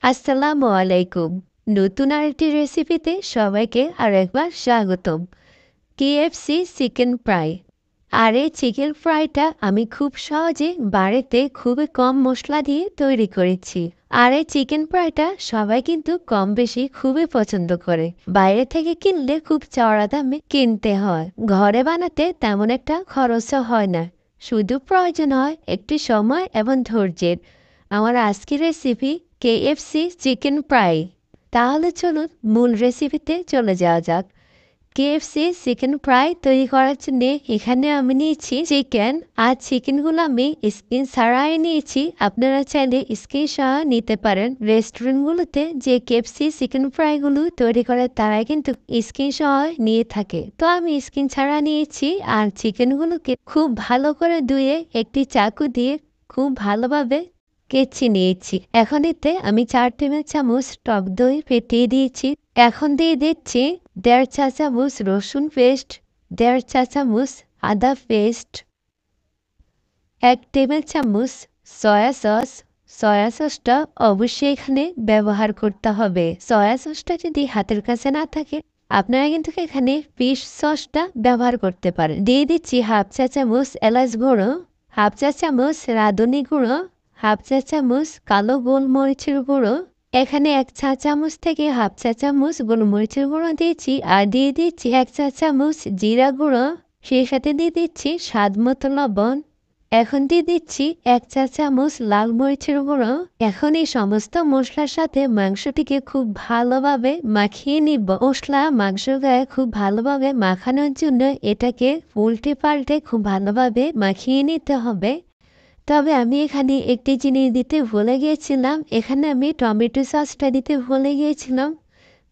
আসসালামু আলাইকুম। নতুন আরেকটি রেসিপিতে সবাইকে আরেকবার স্বাগতম। KFC chicken fry. আর এই চিকেন ফ্রাইটা আমি খুব সহজে বাড়িতে খুবই কম মশলা দিয়ে তৈরি করেছি। আর এই চিকেন ফ্রাইটা সবাই কিন্তু কম বেশি খুবই পছন্দ করে। বাইরে থেকে কিনলে খুব চড়া দামে কিনতে হয়। ঘরে বানাতে তেমন একটা খরচও হয় না। শুধু প্রয়োজন হয় একটি সময় এবং ধৈর্যের। আমার আজকের রেসিপি কেএফসি চিকেন ফ্রাই। তাহলে চলুন মূল রেসিপিতে চলে যাওয়া যাক। কেএফসি চিকেন ফ্রাই তৈরি করার জন্য এখানে আমি নিয়েছি চিকেন। আর চিকেনগুলো আমি স্কিন ছাড়াই নিয়েছি। আপনারা চাইলে স্কিন সহ নিতে পারেন। রেস্টুরেন্টগুলোতে যে কেএফসি চিকেন ফ্রাইগুলো তৈরি করে তারাই কিন্তু স্কিন সহ নিয়ে থাকে। তো আমি স্কিন ছাড়া নিয়েছি। আর চিকেনগুলোকে খুব ভালো করে ধুয়ে একটি চাকু দিয়ে খুব ভালোভাবে কেচি নিয়েছি। এখন এতে আমি 4 টেবিল চামচ টক দই ফেটিয়ে দিয়েছি। এখন দিয়ে দিচ্ছি 1.5 চা চামচ রসুন পেস্ট, 1.5 চা চামচ আদা পেস্ট, 1 টেবিল চামচ সয়া সস। সয়া সসটা অবশ্যই এখানে ব্যবহার করতে হবে। সয়া সসটা যদি হাতের কাছে না থাকে আপনারা কিন্তু এখানে ফিশ সসটা ব্যবহার করতে পারেন। দিয়ে দিচ্ছি 1/2 চা চামচ এলাচ গুঁড়ো, 1/2 চা চামচ রাঁধুনি গুঁড়ো, 1/2 চা চামচ কালো গোলমরিচের গুঁড়ো। এখানে 1 চা চামচ থেকে 1/2 চা চামচ গোলমরিচের গুঁড়ো দিয়েছি। আর দিয়ে দিচ্ছি 1 চা চামচ জিরা গুঁড়ো। সেই সাথে দিয়ে দিচ্ছি স্বাদ মতো লবণ। এখন দিয়ে দিচ্ছি 1 চা চামচ লাল মরিচের গুঁড়ো। এখন এই সমস্ত মশলার সাথে মাংসটিকে খুব ভালোভাবে মাখিয়ে নিব। মশলা মাংস গায়ে খুব ভালোভাবে মাখানোর জন্য এটাকে উল্টে পাল্টে খুব ভালোভাবে মাখিয়ে নিতে হবে। তবে আমি এখানে একটি জিনিস দিতে ভুলে গিয়েছিলাম। এখানে আমি টমেটো সসটা দিতে ভুলে গিয়েছিলাম।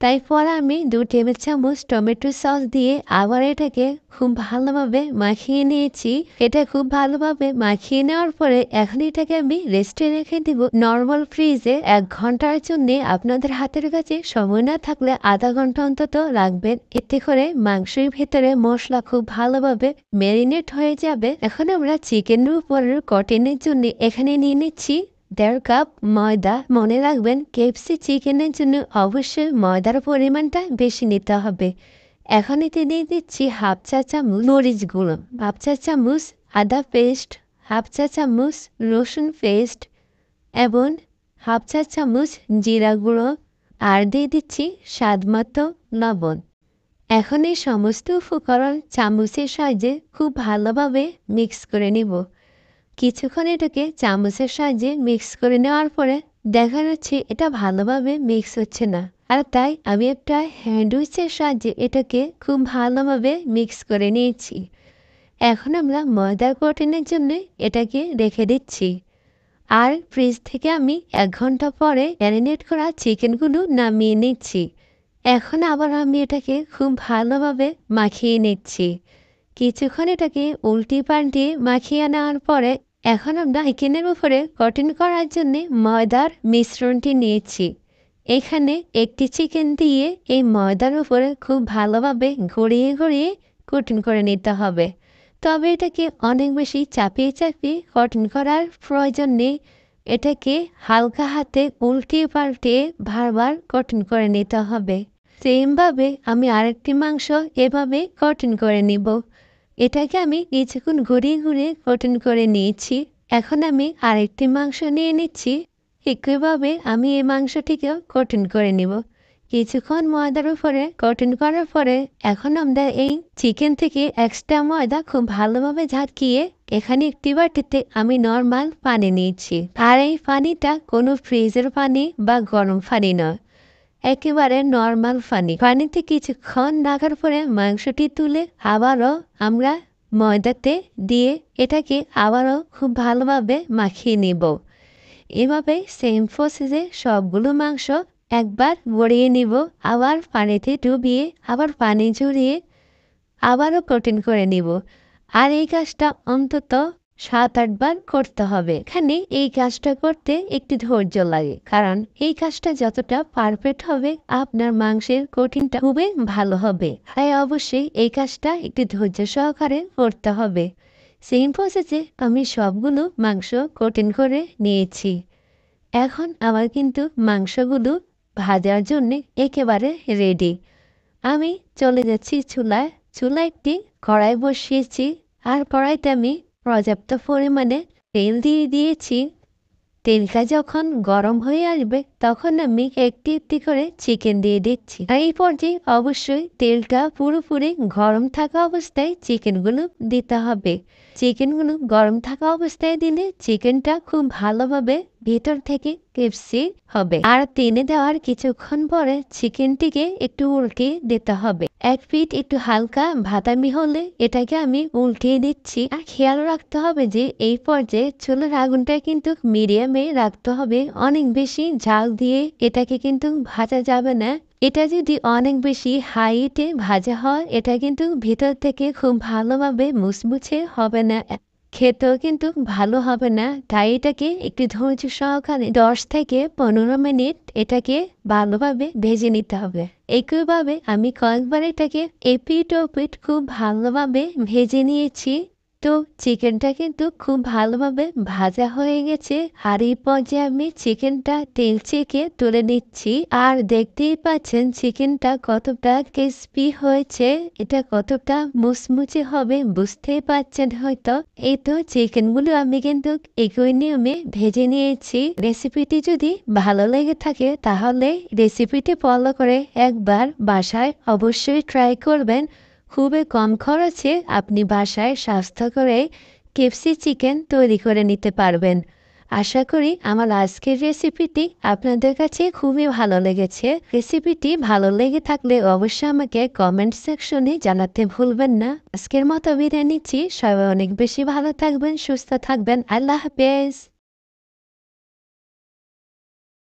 তাই পরে আমি 2 টেবিল চামচ টমেটো সস দিয়ে আবার এটাকে খুব ভালোভাবে মাখিয়ে নিয়েছি। এটা খুব ভালোভাবে মাখিয়ে নেওয়ার পরে এখন এটাকে আমি রেস্টে রেখে দিব নর্মাল ফ্রিজে 1 ঘন্টার জন্য। আপনাদের হাতের কাছে সময় না থাকলে আধা ঘন্টা অন্তত রাখবেন। এতে করে মাংসের ভেতরে মশলা খুব ভালোভাবে ম্যারিনেট হয়ে যাবে। এখন আমরা চিকেনের উপরের কটিনের জন্য এখানে নিয়ে নিচ্ছি 1.5 কাপ ময়দা। মনে রাখবেন কেএফসি চিকেনের জন্য অবশ্যই ময়দার পরিমাণটা বেশি নিতে হবে। এখন এতে দিয়ে দিচ্ছি 1/2 চা চামচ মরিচ গুঁড়ো, 1/2 চা চামচ আদা পেস্ট, 1/2 চা চামচ রসুন পেস্ট এবং 1/2 চা চামচ জিরা গুঁড়ো। আর দিয়ে দিচ্ছি স্বাদ মতো লবণ। এখন এই সমস্ত উপকরণ চামচের সাহায্যে খুব ভালোভাবে মিক্স করে নিব। কিছুক্ষণ এটাকে চামচের সাহায্যে মিক্স করে নেওয়ার পরে দেখা যাচ্ছে এটা ভালোভাবে মিক্স হচ্ছে না। আর তাই আমি একটা হ্যান্ড উইচের সাহায্যে এটাকে খুব ভালোভাবে মিক্স করে নিয়েছি। এখন আমরা ময়দার কঠিনের জন্য এটাকে রেখে দিচ্ছি। আর ফ্রিজ থেকে আমি 1 ঘন্টা পরে ম্যারিনেট করা চিকেনগুলো নামিয়ে নিচ্ছি। এখন আবার আমি এটাকে খুব ভালোভাবে মাখিয়ে নিচ্ছি। কিছুক্ষণ এটাকে উল্টে পাল্টে মাখিয়ে নেওয়ার পরে এখন আমরা চিকেনের উপরে কঠিন করার জন্য ময়দার মিশ্রণটি নিয়েছি। এখানে একটি চিকেন দিয়ে এই ময়দার উপরে খুব ভালোভাবে ঘুরিয়ে ঘুরিয়ে কঠিন করে নিতে হবে। তবে এটাকে অনেক বেশি চাপিয়ে চাপিয়ে কঠিন করার প্রয়োজন নেই। এটাকে হালকা হাতে উল্টে পাল্টে বারবার কঠিন করে নিতে হবে। সেমভাবে আমি আরেকটি মাংস এভাবে কঠিন করে নিব। এটাকে আমি কিছুক্ষণ ঘুরিয়ে ঘুরিয়ে কঠিন করে নিয়েছি। এখন আমি আরেকটি মাংস নিয়ে নিচ্ছি। একইভাবে আমি এই মাংসটিকেও কঠিন করে নিব। কিছুক্ষণ ময়দার উপরে কঠিন করার পরে এখন আমরা এই চিকেন থেকে এক্সট্রা ময়দা খুব ভালোভাবে ঝাঁকিয়ে এখানে একটি বাটিতে আমি নর্মাল পানি নিয়েছি। আর এই পানিটা কোনো ফ্রিজের পানি বা গরম পানি নয়, একেবারে নর্মাল পানি। পানিতে কিছুক্ষণ রাখার পরে মাংসটি তুলে আবারও আমরা ময়দাতে দিয়ে এটাকে আবারও খুব ভালোভাবে মাখিয়ে নিব। এভাবে সেম প্রসেসে সবগুলো মাংস একবার গড়িয়ে নিব। আবার পানিতে ডুবিয়ে আবার পানি ঝরিয়ে আবারও কঠিন করে নিব। আর এই কাজটা অন্তত 7-8 বার করতে হবে। এখানে এই কাজটা করতে একটু ধৈর্য লাগে, কারণ এই কাজটা যতটা পারফেক্ট হবে আপনার মাংসের কঠিনটা খুবই ভালো হবে। তাই অবশ্যই এই কাজটা একটু ধৈর্য সহকারে করতে হবে। সেম প্রসেসে আমি সবগুলো মাংস কঠিন করে নিয়েছি। এখন আমার কিন্তু মাংসগুলো ভাজার জন্যে একেবারে রেডি। আমি চলে যাচ্ছি চুলায়। চুলায় একটি কড়াই বসিয়েছি। আর কড়াইতে আমি পর্যাপ্ত পরিমাণে তেল দিয়ে দিয়েছি। তেলটা যখন গরম হয়ে আসবে তখন আমি একটি একটি করে চিকেন দিয়ে দিচ্ছি। আর এই পর্যায়ে অবশ্যই তেলটা পুরোপুরি গরম থাকা অবস্থায় চিকেনগুলো দিতে হবে। চিকেনগুলো গরম থাকা অবস্থায় দিলে চিকেনটা খুব ভালোভাবে ভিতর থেকে ক্রিস্পি হবে। আর টেনে দেওয়ার কিছুক্ষণ পরে চিকেনটিকে একটু উল্টে দিতে হবে। এক পিঠ একটু হালকা বাদামি হলে এটাকে আমি উল্টিয়ে দিচ্ছি। আর খেয়াল রাখতে হবে যে এই পর্যায়ে চুলার আগুনটা কিন্তু মিডিয়ামে রাখতে হবে। অনেক বেশি ঝাল দিয়ে এটাকে কিন্তু ভাজা যাবে না। এটা যদি অনেক বেশি হাইতে ভাজা হয় এটা কিন্তু ভিতর থেকে খুব ভালোভাবে মুচমুচে হবে না, খেতেও কিন্তু ভালো হবে না। তাই এটাকে একটু ধৈর্য সহকারে 10 থেকে 15 মিনিট এটাকে ভালোভাবে ভেজে নিতে হবে। একইভাবে আমি কয়েকবার এটাকে এপিট ওপিট খুব ভালোভাবে ভেজে নিয়েছি। তো চিকেনটা কিন্তু খুব ভালোভাবে ভাজা হয়ে গেছে। আর এই পর্যায়ে আমি চিকেনটা তেল ছেঁকে তুলে নিচ্ছি। আর দেখতেই পাচ্ছেন চিকেনটা কতটা ক্রিস্পি হয়েছে, এটা কতটা মুচমুচে হবে বুঝতেই পারছেন হয়তো। এই তো চিকেনগুলো আমি কিন্তু একই নিয়মে ভেজে নিয়েছি। রেসিপিটি যদি ভালো লেগে থাকে তাহলে রেসিপিটি ফলো করে একবার বাসায় অবশ্যই ট্রাই করবেন। খুবই কম খরচে আপনি বাসায় স্বাস্থ্যকর কেএফসি চিকেন তৈরি করে নিতে পারবেন। আশা করি আমার আজকের রেসিপিটি আপনাদের কাছে খুবই ভালো লেগেছে। রেসিপিটি ভালো লেগে থাকলে অবশ্যই আমাকে কমেন্ট সেকশনে জানাতে ভুলবেন না। আজকের মতো বিদায় নিচ্ছি। সবাই অনেক বেশি ভালো থাকবেন, সুস্থ থাকবেন। আল্লাহ হাফেজ।